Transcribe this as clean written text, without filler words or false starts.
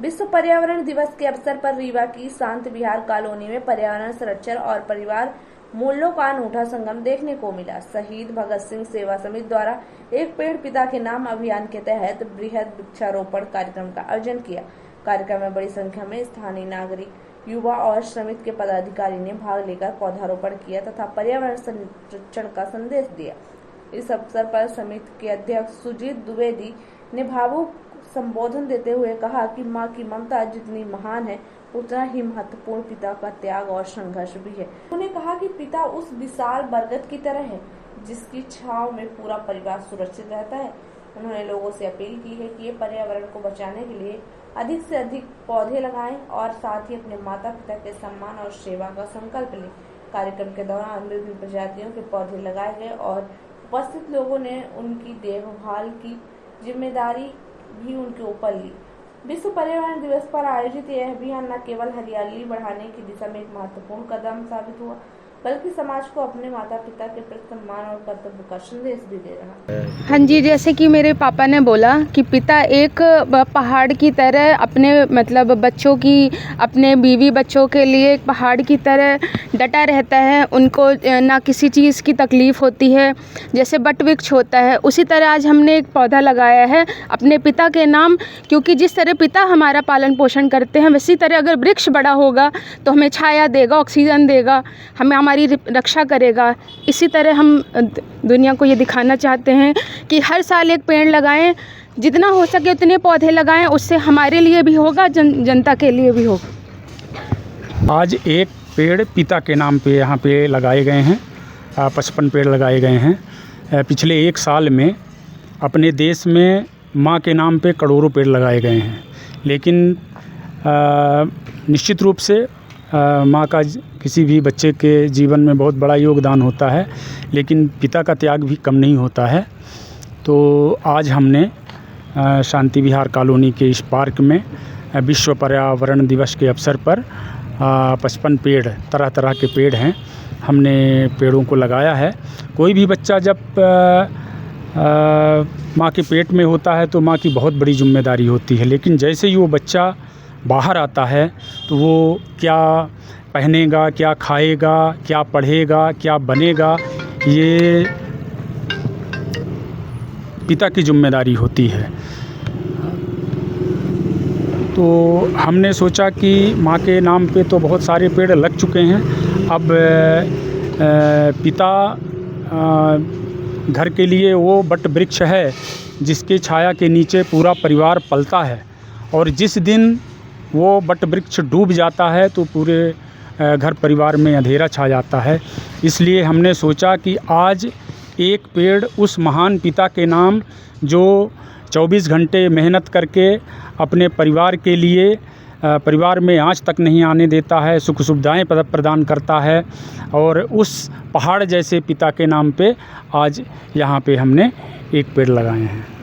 विश्व पर्यावरण दिवस के अवसर पर रीवा की शांति विहार कॉलोनी में पर्यावरण संरक्षण और परिवार मूल्यों का अनूठा संगम देखने को मिला। शहीद भगत सिंह सेवा समिति द्वारा एक पेड़ पिता के नाम अभियान के तहत बृहद वृक्षारोपण कार्यक्रम का आयोजन किया। कार्यक्रम में बड़ी संख्या में स्थानीय नागरिक, युवा और समिति के पदाधिकारी ने भाग लेकर पौधारोपण किया तथा पर्यावरण संरक्षण का संदेश दिया। इस अवसर पर समिति के अध्यक्ष सुजीत द्विवेदी ने भावुक संबोधन देते हुए कहा कि मां की ममता जितनी महान है उतना ही महत्वपूर्ण पिता का त्याग और संघर्ष भी है। उन्होंने कहा कि पिता उस विशाल बरगद की तरह है जिसकी छांव में पूरा परिवार सुरक्षित रहता है। उन्होंने लोगों से अपील की है कि ये पर्यावरण को बचाने के लिए अधिक से अधिक पौधे लगाएं और साथ ही अपने माता पिता के सम्मान और सेवा का संकल्प लें। कार्यक्रम के दौरान विभिन्न प्रजातियों के पौधे लगाए गए और उपस्थित लोगों ने उनकी देखभाल की जिम्मेदारी भी उनके ऊपर ली। विश्व पर्यावरण दिवस पर आयोजित यह अभियान न केवल हरियाली बढ़ाने की दिशा में एक महत्वपूर्ण कदम साबित हुआ, बल्कि समाज को अपने माता पिता के प्रति सम्मान और कर्तव्य का संदेश भी दे रहा है। हाँ जी, जैसे कि मेरे पापा ने बोला कि पिता एक पहाड़ की तरह अपने बच्चों की, अपने बीवी बच्चों के लिए एक पहाड़ की तरह डटा रहता है। उनको ना किसी चीज़ की तकलीफ़ होती है, जैसे बट वृक्ष होता है उसी तरह आज हमने एक पौधा लगाया है अपने पिता के नाम, क्योंकि जिस तरह पिता हमारा पालन पोषण करते हैं वैसी तरह अगर वृक्ष बड़ा होगा तो हमें छाया देगा, ऑक्सीजन देगा, हमें हमारी रक्षा करेगा। इसी तरह हम दुनिया को ये दिखाना चाहते हैं कि हर साल एक पेड़ लगाएं, जितना हो सके उतने पौधे लगाएं, उससे हमारे लिए भी होगा, जनता के लिए भी होगा। आज एक पेड़ पिता के नाम पे यहाँ पे लगाए गए हैं। 55 पेड़ लगाए गए हैं। पिछले एक साल में अपने देश में माँ के नाम पे करोड़ों पेड़ लगाए गए हैं, लेकिन निश्चित रूप से माँ का किसी भी बच्चे के जीवन में बहुत बड़ा योगदान होता है, लेकिन पिता का त्याग भी कम नहीं होता है। तो आज हमने शांति विहार कॉलोनी के इस पार्क में विश्व पर्यावरण दिवस के अवसर पर 55 पेड़, तरह तरह के पेड़ हैं, हमने पेड़ों को लगाया है। कोई भी बच्चा जब माँ के पेट में होता है तो माँ की बहुत बड़ी जिम्मेदारी होती है, लेकिन जैसे ही वो बच्चा बाहर आता है तो वो क्या पहनेगा, क्या खाएगा, क्या पढ़ेगा, क्या बनेगा, ये पिता की जिम्मेदारी होती है। तो हमने सोचा कि माँ के नाम पे तो बहुत सारे पेड़ लग चुके हैं, अब पिता घर के लिए वो बट वृक्ष है जिसके छाया के नीचे पूरा परिवार पलता है, और जिस दिन वो बट वृक्ष डूब जाता है तो पूरे घर परिवार में अंधेरा छा जाता है। इसलिए हमने सोचा कि आज एक पेड़ उस महान पिता के नाम, जो 24 घंटे मेहनत करके अपने परिवार के लिए, परिवार में आँच तक नहीं आने देता है, सुख सुविधाएं प्रदान करता है, और उस पहाड़ जैसे पिता के नाम पे आज यहाँ पे हमने एक पेड़ लगाए हैं।